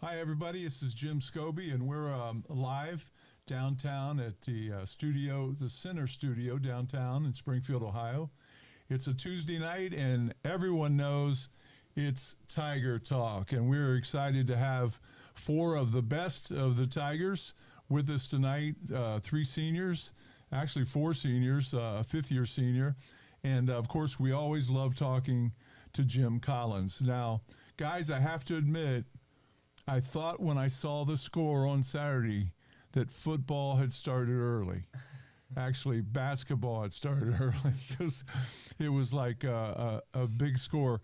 Hi, everybody. This is Jim Scobie, and we're live downtown at the the Center Studio downtown in Springfield, Ohio. It's a Tuesday night, and everyone knows it's Tiger Talk, and we're excited to have four of the best of the Tigers with us tonight. Three seniors, actually four seniors, a fifth-year senior, and of course, we always love talking to Jim Collins. Now, guys, I have to admit, I thought when I saw the score on Saturday that football had started early. Actually, basketball had started early because it was like a big score.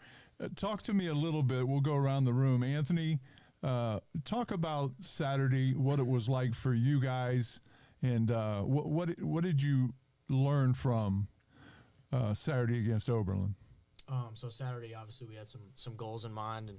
Talk to me a little bit. We'll go around the room. Anthony, talk about Saturday, what it was like for you guys, and what did you learn from Saturday against Oberlin? So Saturday, obviously, we had some goals in mind, and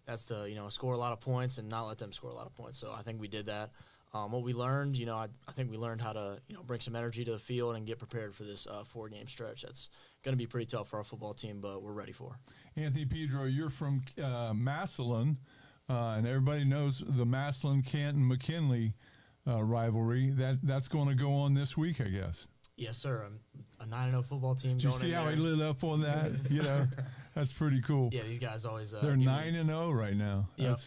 that's to score a lot of points and not let them score a lot of points. So I think we did that. What we learned, I think we learned how to bring some energy to the field and get prepared for this 4-game stretch. That's going to be pretty tough for our football team, but we're ready for. Anthony Pedro, you're from Massillon, and everybody knows the Massillon-Canton-McKinley rivalry. That's going to go on this week, I guess. Yes, sir. A 9-0 football team. Did you see how he lit up on that? That's pretty cool. Yeah, these guys always. They're 9-0 right now. Yep.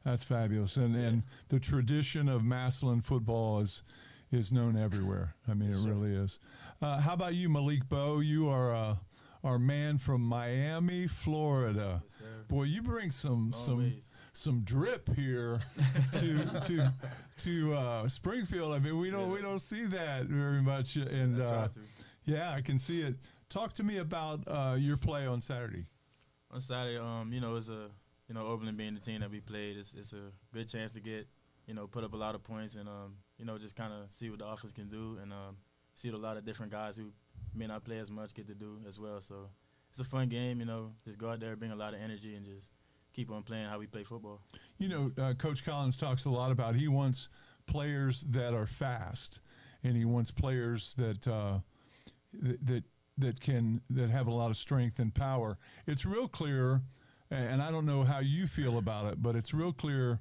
That's fabulous, and the tradition of Massillon football is known everywhere. I mean, yes, it really is. How about you, Malik Bowe? You are our man from Miami, Florida. Yes, sir. Boy, you bring some drip here to Springfield. I mean, we don't see that very much, and yeah, I can see it. Talk to me about your play on Saturday. On Saturday, it's a Oberlin being the team that we played, it's a good chance to get put up a lot of points and just kind of see what the offense can do and see what a lot of different guys who may not play as much get to do as well. So it's a fun game, just go out there, bring a lot of energy, and just keep on playing how we play football. Coach Collins talks a lot about he wants players that are fast, and he wants players that that have a lot of strength and power. It's real clear, and I don't know how you feel about it, but it's real clear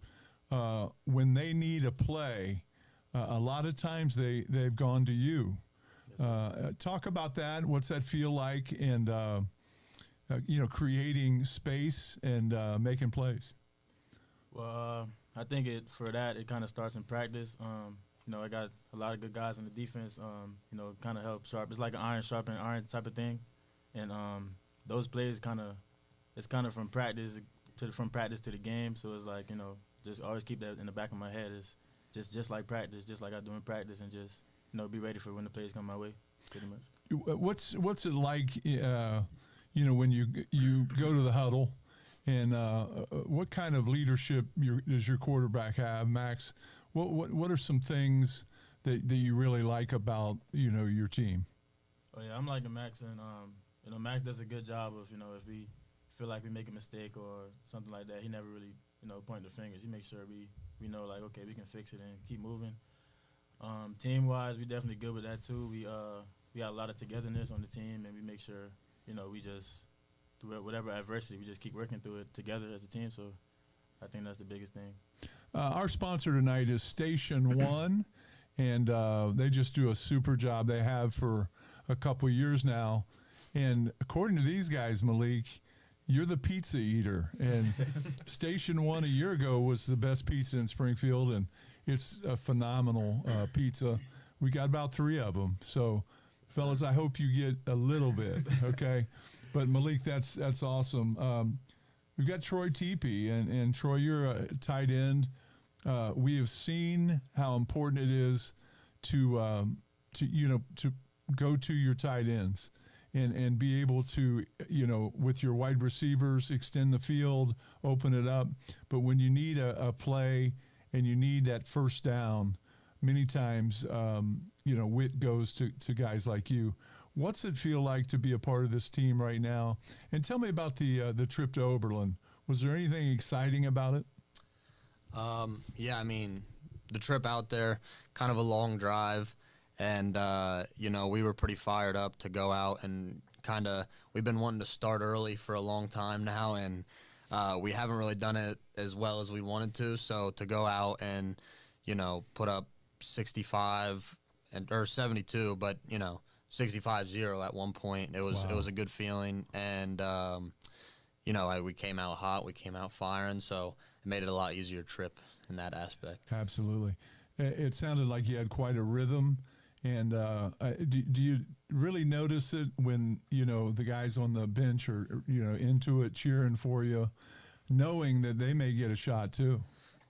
when they need a play, a lot of times they've gone to you. Yes, talk about that. What's that feel like? And creating space and making plays. Well, I think it kind of starts in practice. I got a lot of good guys on the defense. Kind of help sharp. It's like an iron sharpening iron type of thing, and those plays it's kind of from practice to the game. So it's like just always keep that in the back of my head. It's just like practice, just like I do in practice, and just be ready for when the plays come my way. Pretty much. What's it like? When you go to the huddle, and what kind of leadership does your quarterback have, Max? What are some things that you really like about your team? Oh yeah, I'm liking Max, and Max does a good job of if we feel like we make a mistake or something like that, he never really point the fingers. He makes sure we know like, okay, we can fix it and keep moving. Team wise, we definitely good with that too. We got a lot of togetherness on the team, and we make sure we just through whatever adversity, we just keep working through it together as a team. So I think that's the biggest thing. Our sponsor tonight is Station One, and they just do a super job. They have for a couple years now, and according to these guys, Malik, you're the pizza eater, and Station One a year ago was the best pizza in Springfield, and it's a phenomenal pizza. We got about 3 of them. So, fellas, I hope you get a little bit, okay? But, Malik, that's awesome. We've got Troy Teepee, and Troy, you're a tight end. We have seen how important it is to go to your tight ends. And be able to, with your wide receivers, extend the field, open it up. But when you need a play and you need that first down, many times, Witt goes to guys like you. What's it feel like to be a part of this team right now? And tell me about the trip to Oberlin. Was there anything exciting about it? Yeah, I mean, the trip out there, kind of a long drive. And, we were pretty fired up to go out and we've been wanting to start early for a long time now. And We haven't really done it as well as we wanted to. So to go out and, put up 65 or 72, but 65-0 at one point. It was a good feeling, and we came out hot, we came out firing, so it made it a lot easier trip in that aspect. Absolutely. It sounded like you had quite a rhythm. And do you really notice it when, the guys on the bench are, into it, cheering for you, knowing that they may get a shot too?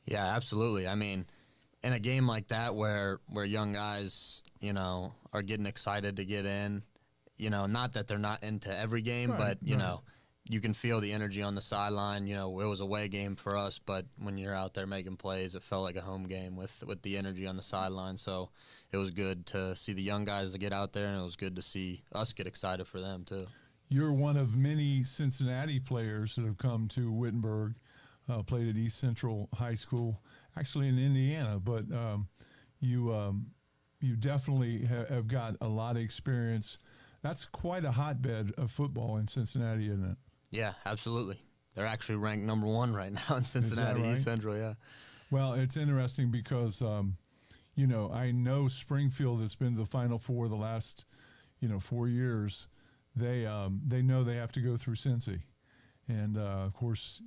Yeah, absolutely. I mean, in a game like that where young guys, are getting excited to get in, not that they're not into every game, Right, but, you can feel the energy on the sideline. It was a away game for us, but when you're out there making plays, it felt like a home game with the energy on the sideline. So it was good to see the young guys to get out there, and it was good to see us get excited for them too. You're one of many Cincinnati players that have come to Wittenberg, played at East Central High School, actually in Indiana, but you definitely have got a lot of experience. That's quite a hotbed of football in Cincinnati, isn't it? Yeah, absolutely. They're actually ranked number 1 right now in Cincinnati, right? East Central, yeah. Well, it's interesting because, I know Springfield has been to the Final Four the last, 4 years. They know they have to go through Cincy. And, of course,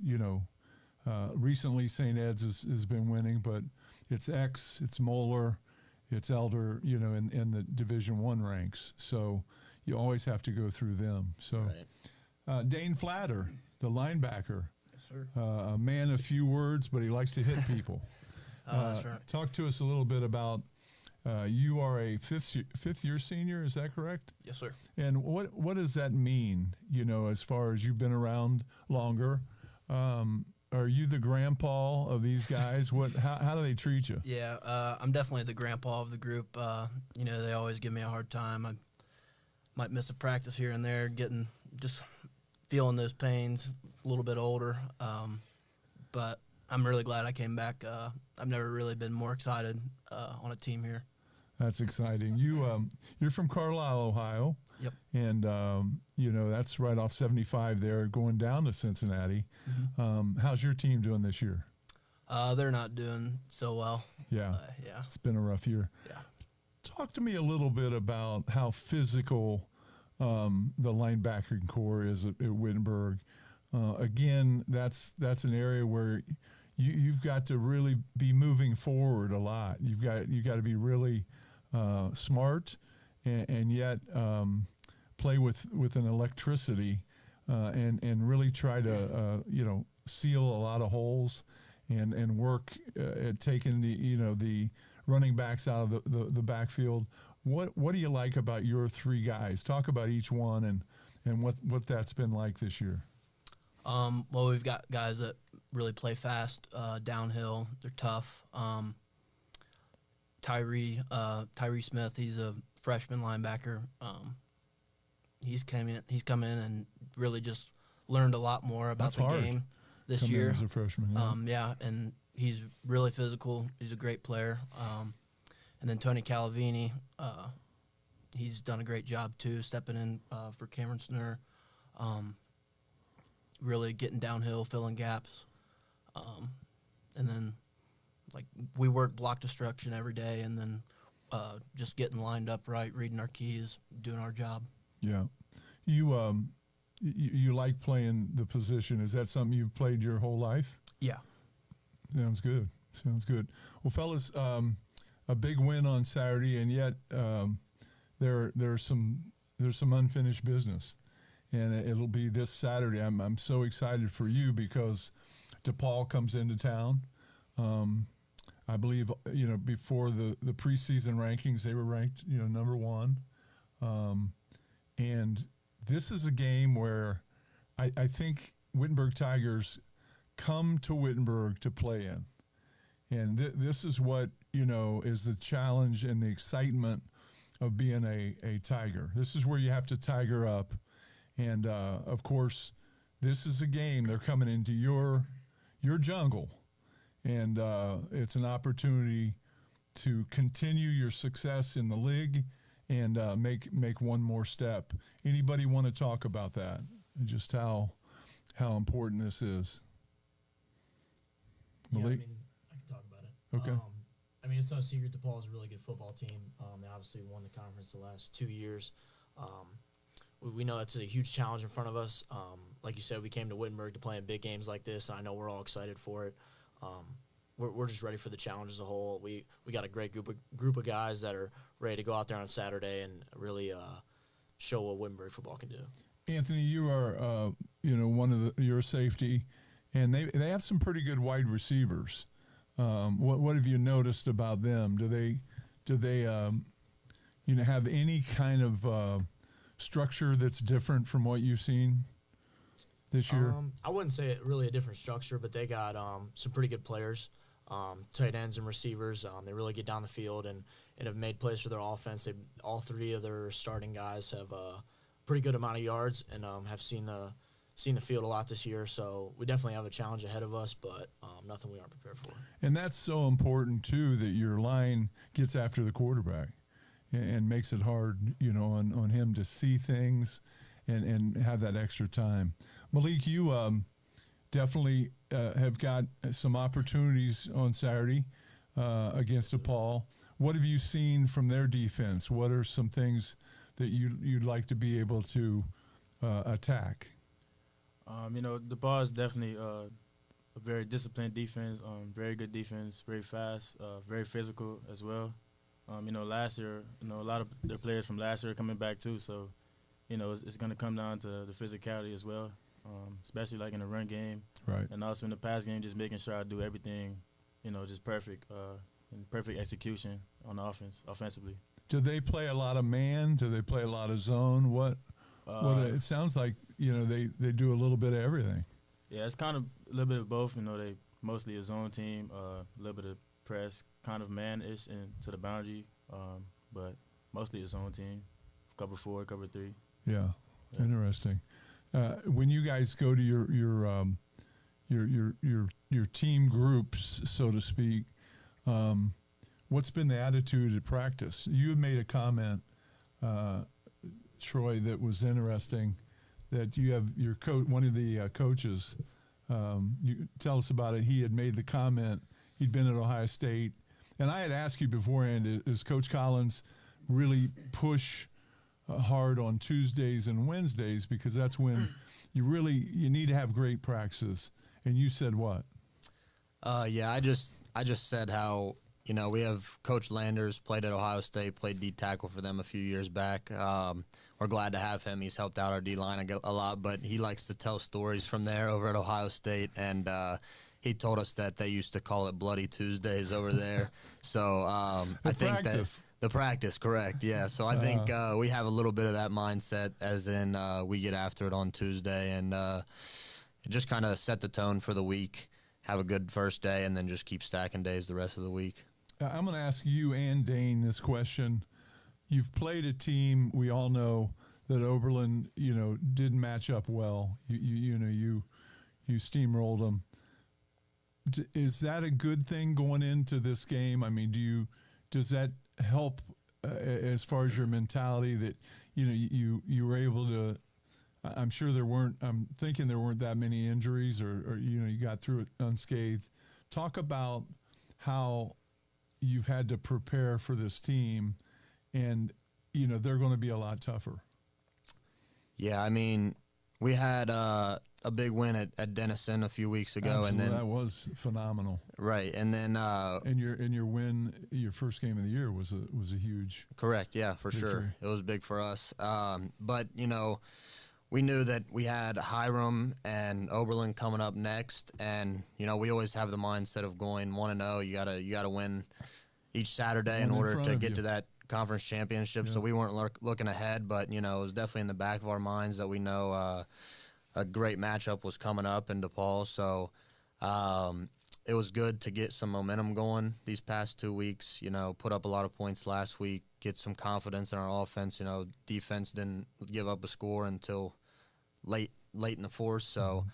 recently St. Ed's has been winning, but it's X, it's Moeller, it's Elder, in the Division I ranks. So you always have to go through them. So. Right. Dane Flatter, the linebacker, Yes, sir. a man of few words, but he likes to hit people. That's right. Talk to us a little bit about you are a fifth year senior, is that correct? Yes, sir. And what does that mean? As far as you've been around longer, are you the grandpa of these guys? How do they treat you? Yeah, I'm definitely the grandpa of the group. They always give me a hard time. I might miss a practice here and there, just feeling those pains, a little bit older. But I'm really glad I came back. I've never really been more excited on a team here. That's exciting. You're from Carlisle, Ohio. Yep. And, that's right off 75 there going down to Cincinnati. Mm-hmm. How's your team doing this year? They're not doing so well. Yeah. Yeah. It's been a rough year. Yeah. Talk to me a little bit about how physical the linebacking core is at Wittenberg. Again, that's an area where you've got to really be moving forward a lot. You've got to be really smart and yet play with an electricity and really try to seal a lot of holes and work at taking the running backs out of the backfield. What do you like about your 3 guys? Talk about each one and what that's been like this year. Well, we've got guys that really play fast, downhill. They're tough. Tyree Smith, he's a freshman linebacker. He's come in and really just learned a lot more about That's the hard. game this Come in year. as a freshman. Yeah. And he's really physical. He's a great player. And then Tony Calavini, he's done a great job too, stepping in for Cameron Snur, really getting downhill, filling gaps. And then, we work block destruction every day, and then just getting lined up right, reading our keys, doing our job. Yeah. You like playing the position. Is that something you've played your whole life? Yeah. Sounds good. Well, fellas, a big win on Saturday, and yet there's some unfinished business, and it'll be this Saturday. I'm so excited for you because DePaul comes into town. I believe before the preseason rankings they were ranked number 1, and this is a game where I think Wittenberg Tigers come to Wittenberg to play in. And this is what, is the challenge and the excitement of being a Tiger. This is where you have to tiger up. And, of course, this is a game. They're coming into your jungle. And it's an opportunity to continue your success in the league and make one more step. Anybody want to talk about that? Just how important this is? Yeah, I Malik? mean, I can talk about it. Okay. I mean, it's no secret DePaul is a really good football team. They obviously won the conference the last 2 years. We know it's a huge challenge in front of us. Like you said, we came to Wittenberg to play in big games like this, and I know we're all excited for it. We're just ready for the challenge as a whole. We got a great group of guys that are ready to go out there on Saturday and really show what Wittenberg football can do. Anthony, you are you're a safety, and they have some pretty good wide receivers. What have you noticed about them? Do they have any kind of structure that's different from what you've seen this year? I wouldn't say it really a different structure, but they got some pretty good players, tight ends and receivers. They really get down the field and have made plays for their offense. All three of their starting guys have a pretty good amount of yards and have seen the field a lot this year. So we definitely have a challenge ahead of us, but nothing we aren't prepared for. And that's so important too, that your line gets after the quarterback and makes it hard, on him to see things and have that extra time. Malik, you definitely have got some opportunities on Saturday against DePaul. What have you seen from their defense? What are some things that you'd like to be able to attack? DePaul is definitely a very disciplined defense, very good defense, very fast, very physical as well. Last year, a lot of their players from last year are coming back too, so, it's going to come down to the physicality as well, especially like in the run game. Right. And also in the pass game, just making sure I do everything, just perfect, and perfect execution on the offensively. Do they play a lot of man? Do they play a lot of zone? What it sounds like, they do a little bit of everything. Yeah, it's kind of a little bit of both. They mostly a zone team, a little bit of press, kind of man-ish into the boundary, but mostly a zone team, cover 4, cover 3. Yeah. Interesting. When you guys go to your team groups, so to speak, what's been the attitude at practice? You have made a comment, Troy, that was interesting. That you have your one of the coaches. You tell us about it. He had made the comment. He'd been at Ohio State, and I had asked you beforehand: is Coach Collins really push hard on Tuesdays and Wednesdays, because that's when you need to have great practices? And you said what? Yeah, I just said how we have Coach Landers, played at Ohio State, played D tackle for them a few years back. We're glad to have him. He's helped out our D-line a lot, but he likes to tell stories from there over at Ohio State, and he told us that they used to call it Bloody Tuesdays over there. So I think that the practice, correct, yeah. So I think we have a little bit of that mindset, as in we get after it on Tuesday and just kind of set the tone for the week, have a good first day, and then just keep stacking days the rest of the week. I'm going to ask you and Dane this question. You've played a team, we all know that Oberlin, didn't match up well. You steamrolled them. Is that a good thing going into this game? I mean, does that help as far as your mentality that you were able to? I'm sure I'm thinking there weren't that many injuries, or you got through it unscathed. Talk about how you've had to prepare for this team, and they're going to be a lot tougher. Yeah, I mean, we had a big win at Denison a few weeks ago. Absolutely, and then that was phenomenal. Right, and then and your win, your first game of the year was a huge. Correct, yeah, for victory. Sure, it was big for us. But we knew that we had Hiram and Oberlin coming up next, and we always have the mindset of going 1-0. You gotta win each Saturday in order to get to that conference championship. Yeah. So we weren't looking ahead, but it was definitely in the back of our minds that we know a great matchup was coming up in DePaul. So it was good to get some momentum going these past 2 weeks. Put up a lot of points last week, get some confidence in our offense. Defense didn't give up a score until late in the fourth. So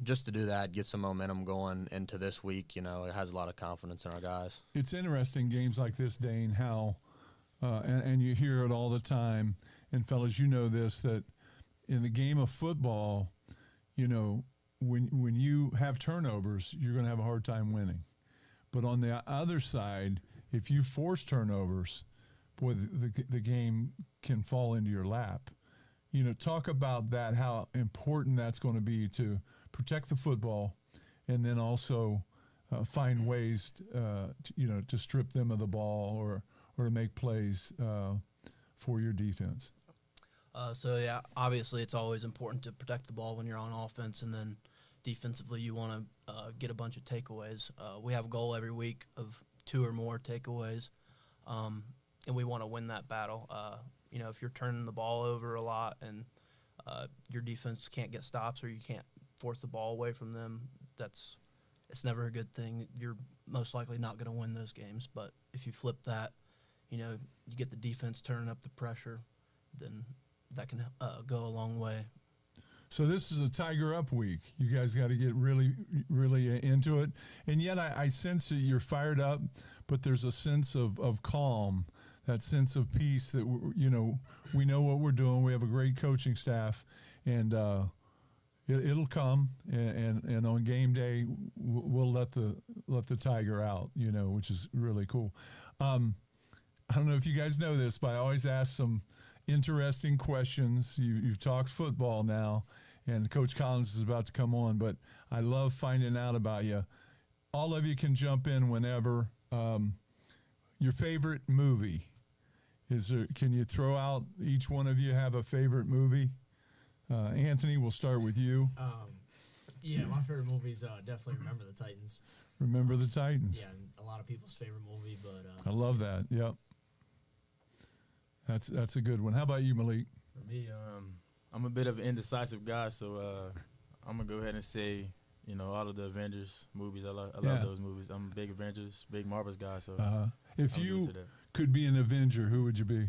just to do that, get some momentum going into this week, it has a lot of confidence in our guys. It's interesting, games like this, Dane, how, and you hear it all the time, and fellas, this, that in the game of football, when you have turnovers, you're going to have a hard time winning. But on the other side, if you force turnovers, boy, the game can fall into your lap. You know, talk about that, how important that's going to be to protect the football, and then also find ways, to strip them of the ball or to make plays for your defense. So yeah, obviously it's always important to protect the ball when you're on offense, and then defensively you want to get a bunch of takeaways. We have a goal every week of 2 or more takeaways, and we want to win that battle. If you're turning the ball over a lot and your defense can't get stops or you can't force the ball away from them, it's never a good thing. You're most likely not going to win those games. But if you flip that, you get the defense turning up the pressure, then that can go a long way. So this is a Tiger Up week. You guys got to get really, really into it. And yet I sense that you're fired up, but there's a sense of calm, that sense of peace that, we know what we're doing. We have a great coaching staff, and it'll come. And on game day, we'll let the Tiger out, which is really cool. I don't know if you guys know this, but I always ask some interesting questions. You've talked football now, and Coach Collins is about to come on, but I love finding out about you. All of you can jump in whenever. Your favorite movie, can you throw out, each one of you have a favorite movie? Anthony, we'll start with you. My favorite movie is definitely Remember the Titans. Remember the Titans. Yeah, a lot of people's favorite movie, but I love that. Yep. That's a good one. How about you, Malik? For me, I'm a bit of an indecisive guy, so I'm gonna go ahead and say, all of the Avengers movies. I love those movies. I'm a big Avengers, big Marvel's guy. So if you could be an Avenger, who would you be?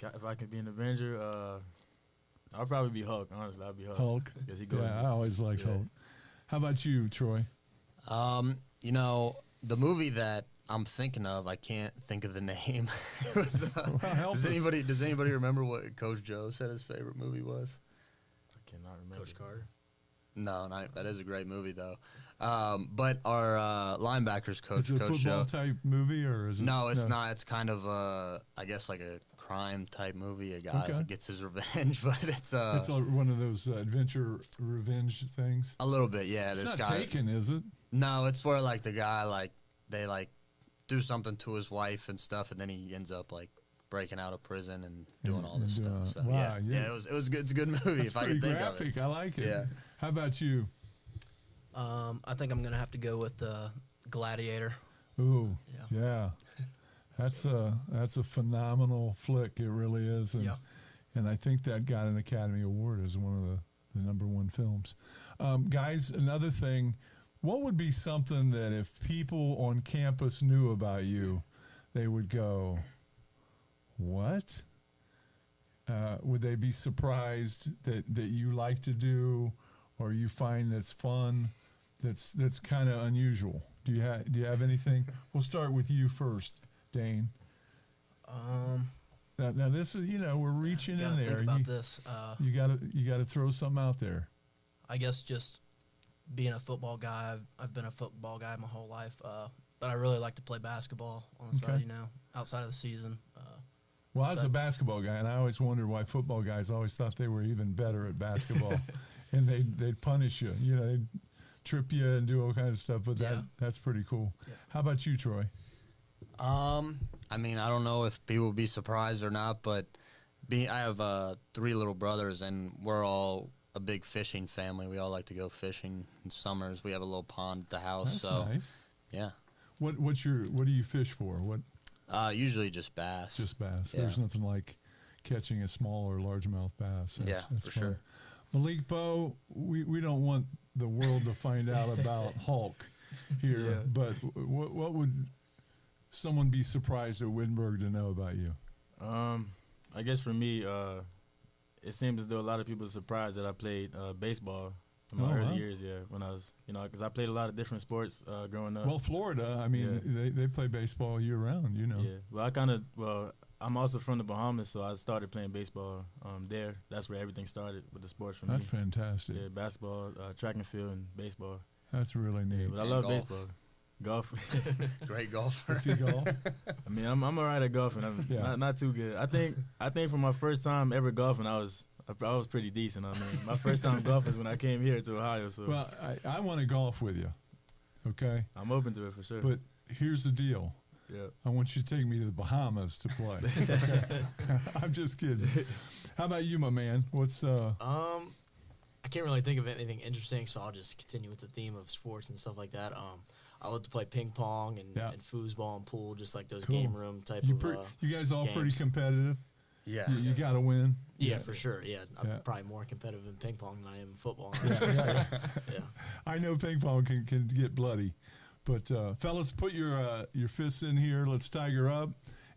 If I could be an Avenger, I'll probably be Hulk. Honestly, I'll be Hulk. Hulk. He goes. Yeah, I always liked Hulk. How about you, Troy? The movie that I'm thinking of, I can't think of the name. Does anybody remember what Coach Joe said his favorite movie was? I cannot remember. Coach Carter. No, that is a great movie though. But our linebackers coach, is it a Coach football Joe. type movie, or is it? No, it's not. It's kind of I guess like a crime type movie. A guy gets his revenge, but it's one of those adventure revenge things. A little bit, yeah. It's this not guy. Taken, is it? No, it's where like the guy they do something to his wife and stuff, and then he ends up breaking out of prison and doing all this stuff. So wow, yeah, it was good. It's a good movie. That's if I could think graphic. of it. I like it. Yeah. How about you? I think I'm gonna have to go with Gladiator. Ooh, yeah. That's a phenomenal flick. It really is. And I think that got an Academy Award as one of the #1 films. Guys, another thing, what would be something that if people on campus knew about you, they would go, what? Would they be surprised that you like to do, or you find that's fun, that's kind of unusual? Do you have anything? We'll start with you first, Dane. Now this is, we're reaching in there. Think about this. You gotta throw something out there. I guess just being a football guy. I've been a football guy my whole life, but I really like to play basketball on the side. Outside of the season. Well, I was a basketball guy, and I always wondered why football guys always thought they were even better at basketball, and they'd punish you. They'd trip you and do all kinds of stuff. But that's pretty cool. Yeah. How about you, Troy? I mean, I don't know if people will be surprised or not, but I have 3 little brothers, and we're all a big fishing family. We all like to go fishing in summers. We have a little pond at the house. That's nice. Yeah. What do you fish for? What? Usually just bass. Just bass. Yeah. There's nothing like catching a small or largemouth bass. That's for fun. sure. Malik Bo, we don't want the world to find out about Hulk here, but what would someone be surprised at Wittenberg to know about you? I guess for me, it seems as though a lot of people are surprised that I played baseball in my early years. Yeah, when I was, because I played a lot of different sports growing up. Well, Florida, I mean, they play baseball year round. Yeah. Well, I'm also from the Bahamas, so I started playing baseball there. That's where everything started with the sports for me. That's fantastic. Yeah, basketball, track and field, and baseball. That's really neat. Yeah, but I And love golf. baseball. Golf. Great golfer. Does he golf? I mean, I'm alright at golfing. I'm Yeah. not too good. I think for my first time ever golfing, I was pretty decent. I mean, my first time golfing is when I came here to Ohio. So Well, I want to golf with you, okay? I'm open to it for sure. But here's the deal. yeah. I want you to take me to the Bahamas to play. Okay? I'm just kidding. How about you, my man? What's I can't really think of anything interesting, so I'll just continue with the theme of sports and stuff like that. I love to play ping pong and foosball and pool, just like those Cool. game room type you? of. You guys all pretty games. competitive. Yeah. You got to win. Yeah, for sure. Yeah, I'm Yeah. probably more competitive in ping pong than I am in football. Yeah. Yeah. I know ping pong can get bloody, but fellas, put your fists in here. Let's tiger up,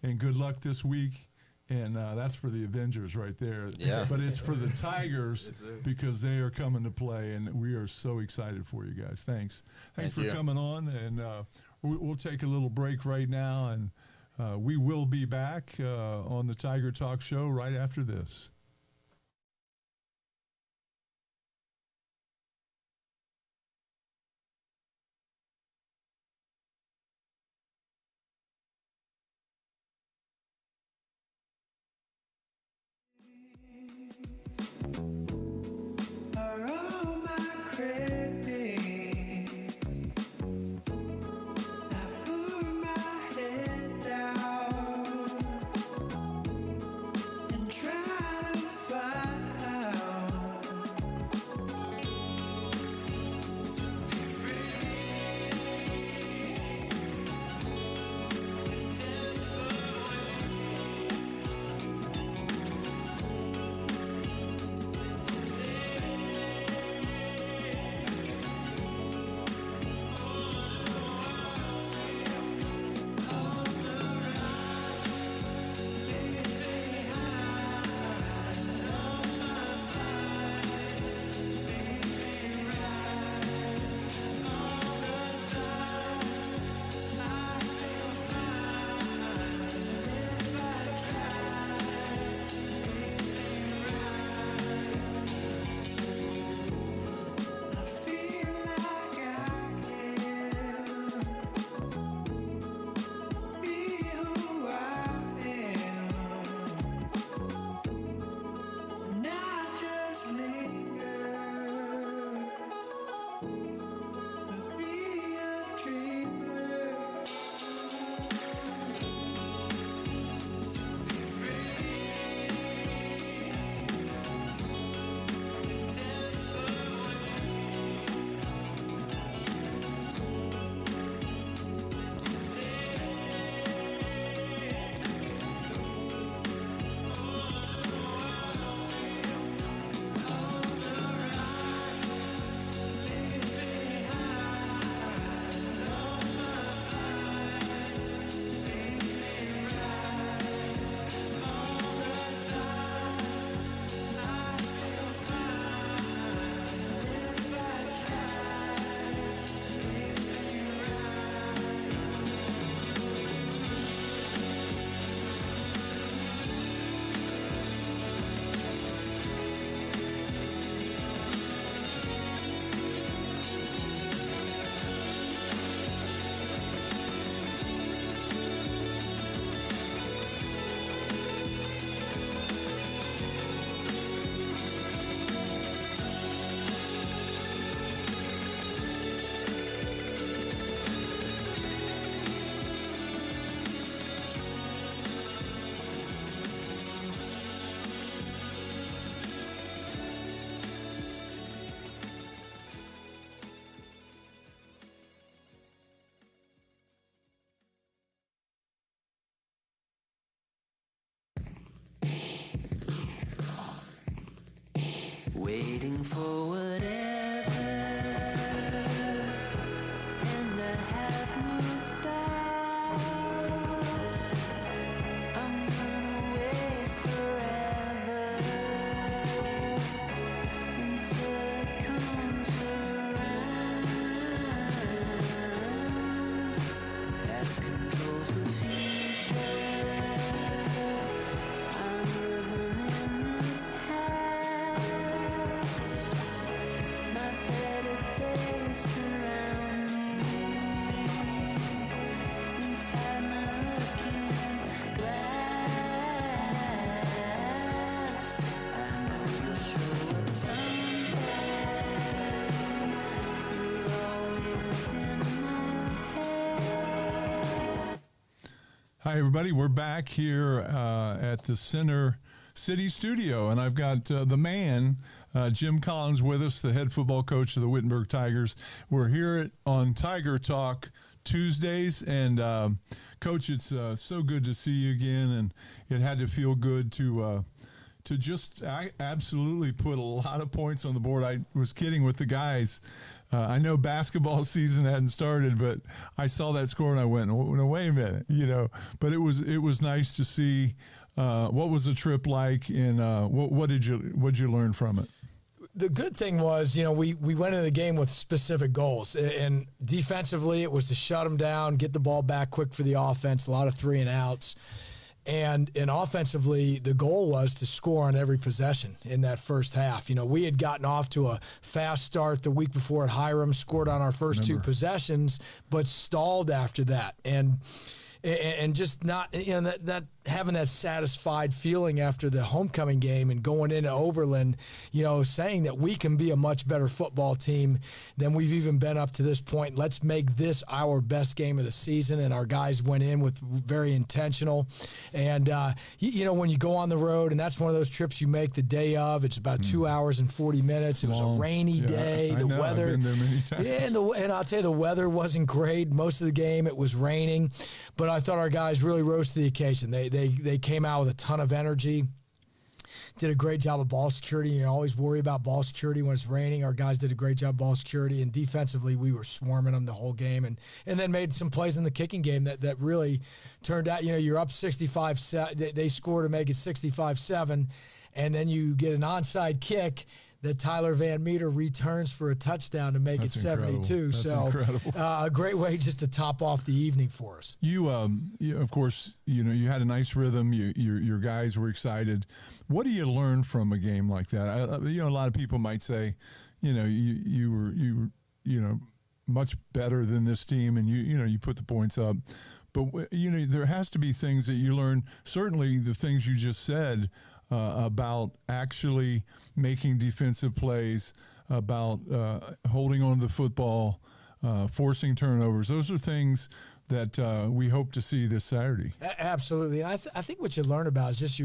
and good luck this week. And that's for the Avengers right there. Yeah. But it's for the Tigers Yes, sir. because they are coming to play, and we are so excited for you guys. Thanks Thank for you. coming on, and we'll take a little break right now, and we will be back on the Tiger Talk Show right after this. Are all my cravings. I put my head down and try to find to be free. With 10-foot I feel like I can be who I am, not just linger, but be a dreamer. To be free with 10-foot waiting for whatever, and I have no doubt I'm gonna wait forever until it comes around. Past controls the future. Hi, everybody. We're back here at the Center City Studio, and I've got the man, Jim Collins, with us, the head football coach of the Wittenberg Tigers. We're here on Tiger Talk Tuesdays, and Coach, it's so good to see you again, and it had to feel good to just absolutely put a lot of points on the board. I was kidding with the guys. I know basketball season hadn't started, but I saw that score and I went, "No, wait a minute," But it was nice to see. What was the trip like, and what did you learn from it? The good thing was, we went into the game with specific goals, and defensively it was to shut them down, get the ball back quick for the offense, a lot of 3-and-outs. And offensively, the goal was to score on every possession in that first half. We had gotten off to a fast start the week before at Hiram, scored on our first two possessions, but stalled after that. And just not, that having that satisfied feeling after the homecoming game and going into Oberlin, saying that we can be a much better football team than we've even been up to this point. Let's make this our best game of the season. And our guys went in with very intentional. And, when you go on the road, and that's one of those trips you make the day of, it's about 2 hours and 40 minutes. It was a rainy day. The weather. I've been there many times. Yeah, and I'll tell you, the weather wasn't great. Most of the game, it was raining. But I thought our guys really rose to the occasion. They came out with a ton of energy. Did a great job of ball security. You always worry about ball security when it's raining. Our guys did a great job of ball security, and defensively we were swarming them the whole game, and then made some plays in the kicking game that really turned out. You're up 65-7. They score to make it 65-7, and then you get an onside kick that Tyler Van Meter returns for a touchdown to make it 72. That's incredible. A great way just to top off the evening for us. You of course, you had a nice rhythm. Your guys were excited. What do you learn from a game like that? A lot of people might say, you were much better than this team, and you put the points up. But there has to be things that you learn. Certainly, the things you just said. About actually making defensive plays, about holding on to the football, forcing turnovers. Those are things that we hope to see this Saturday. Absolutely. And I think what you learn about is just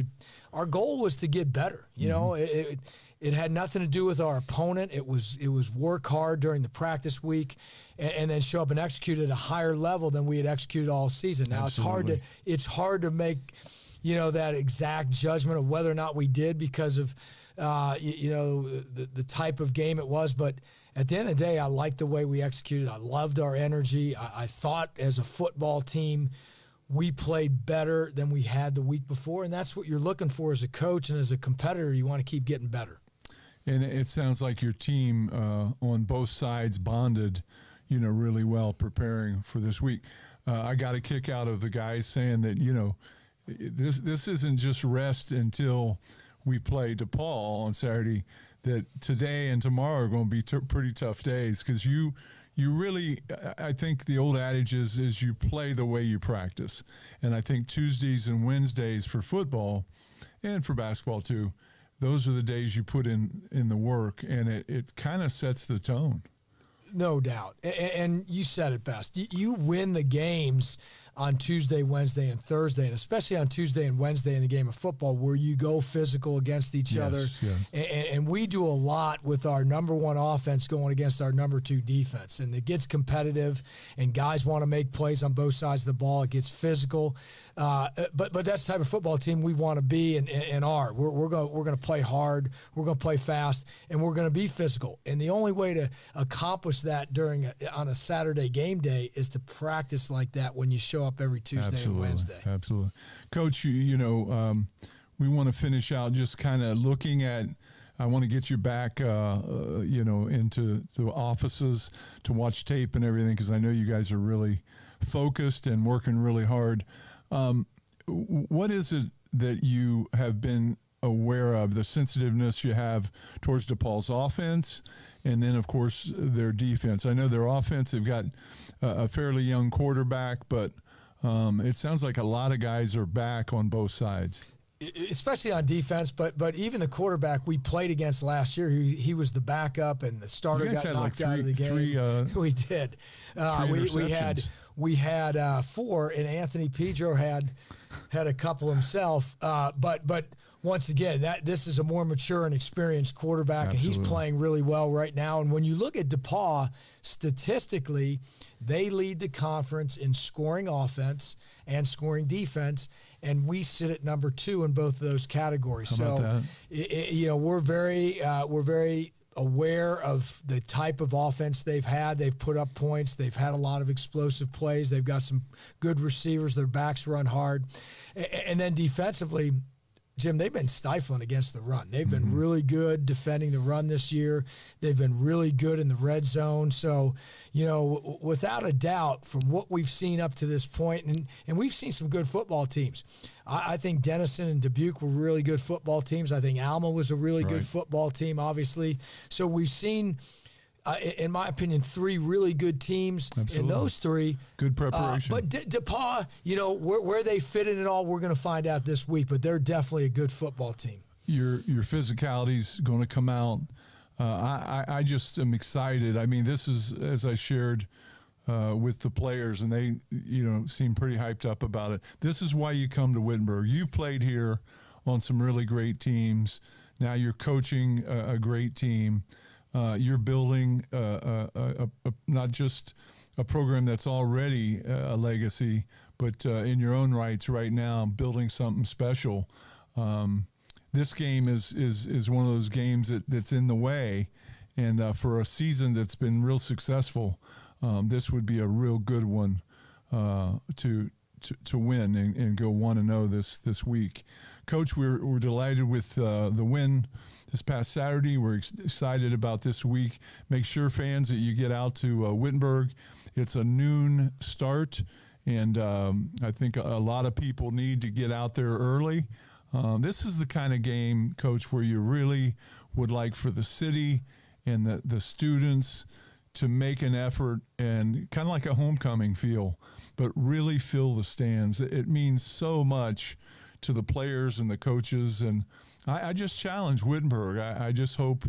our goal was to get better. It had nothing to do with our opponent. It was work hard during the practice week and then show up and execute at a higher level than we had executed all season. Now Absolutely. it's hard to make that exact judgment of whether or not we did because of, the type of game it was. But at the end of the day, I liked the way we executed. I loved our energy. I thought as a football team, we played better than we had the week before. And that's what you're looking for as a coach and as a competitor. You want to keep getting better. And it sounds like your team on both sides bonded, really well preparing for this week. I got a kick out of the guys saying that, this isn't just rest until we play DePaul on Saturday, that today and tomorrow are going to be pretty tough days because you really, I think the old adage is you play the way you practice. And I think Tuesdays and Wednesdays for football and for basketball too, those are the days you put in the work, and it kind of sets the tone. No doubt. And you said it best. You win the games on Tuesday, Wednesday, and Thursday, and especially on Tuesday and Wednesday in the game of football where you go physical against each other. Yeah. And we do a lot with our number one offense going against our number two defense. And it gets competitive, and guys want to make plays on both sides of the ball. It gets physical. But that's the type of football team we want to be and are. We're going to play hard, we're going to play fast, and we're going to be physical. And the only way to accomplish that on a Saturday game day is to practice like that when you show up every Tuesday and Wednesday. Absolutely. Coach, we want to finish out just kind of looking at, I want to get you back, into the offices to watch tape and everything, because I know you guys are really focused and working really hard. What is it that you have been aware of, the sensitiveness you have towards DePaul's offense, and then, of course, their defense? I know their offense, they've got a fairly young quarterback, but it sounds like a lot of guys are back on both sides. especially on defense, but even the quarterback we played against last year, he was the backup and the starter You guys got had knocked like out of the game. We did. We had 4, and Anthony Pedro had a couple himself. But once again, this is a more mature and experienced quarterback, and he's playing really well right now. And when you look at DePauw, statistically, they lead the conference in scoring offense and scoring defense, and we sit at number 2 in both of those categories. How about that? We're very aware of the type of offense they've had. They've put up points. They've had a lot of explosive plays. They've got some good receivers. Their backs run hard. And then defensively, Jim, they've been stifling against the run. They've been really good defending the run this year. They've been really good in the red zone. So, without a doubt, from what we've seen up to this point, and we've seen some good football teams. I think Denison and Dubuque were really good football teams. I think Alma was a really good football team, obviously. So we've seen, in my opinion, 3 really good teams. Absolutely. In those 3. Good preparation. But DePauw, where they fit in it all, we're going to find out this week. But they're definitely a good football team. Your physicality's going to come out. I just am excited. I mean, this is, as I shared with the players, and they seem pretty hyped up about it. This is why you come to Wittenberg. You played here on some really great teams. Now you're coaching a great team. You're building not just a program that's already a legacy, but in your own rights right now, building something special. This game is one of those games that's in the way, and for a season that's been real successful, this would be a real good one to win and go 1-0 this week. Coach, we're delighted with the win this past Saturday. We're excited about this week. Make sure, fans, that you get out to Wittenberg. It's a noon start, and I think a lot of people need to get out there early. This is the kind of game, Coach, where you really would like for the city and the students to make an effort and kind of like a homecoming feel, but really fill the stands. It means so much to the players and the coaches, and I just challenge Wittenberg. I just hope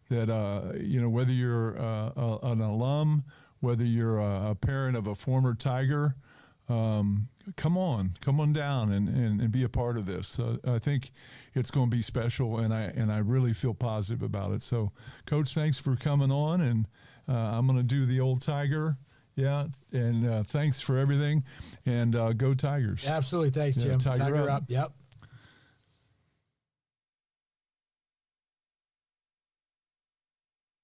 that whether you're an alum, whether you're a parent of a former Tiger, come on down and be a part of this. I think it's going to be special, and I really feel positive about it. So, Coach, thanks for coming on, and I'm going to do the old Tiger. Yeah, and thanks for everything, and go Tigers. Absolutely. Thanks, Jim. Tiger up. Yep.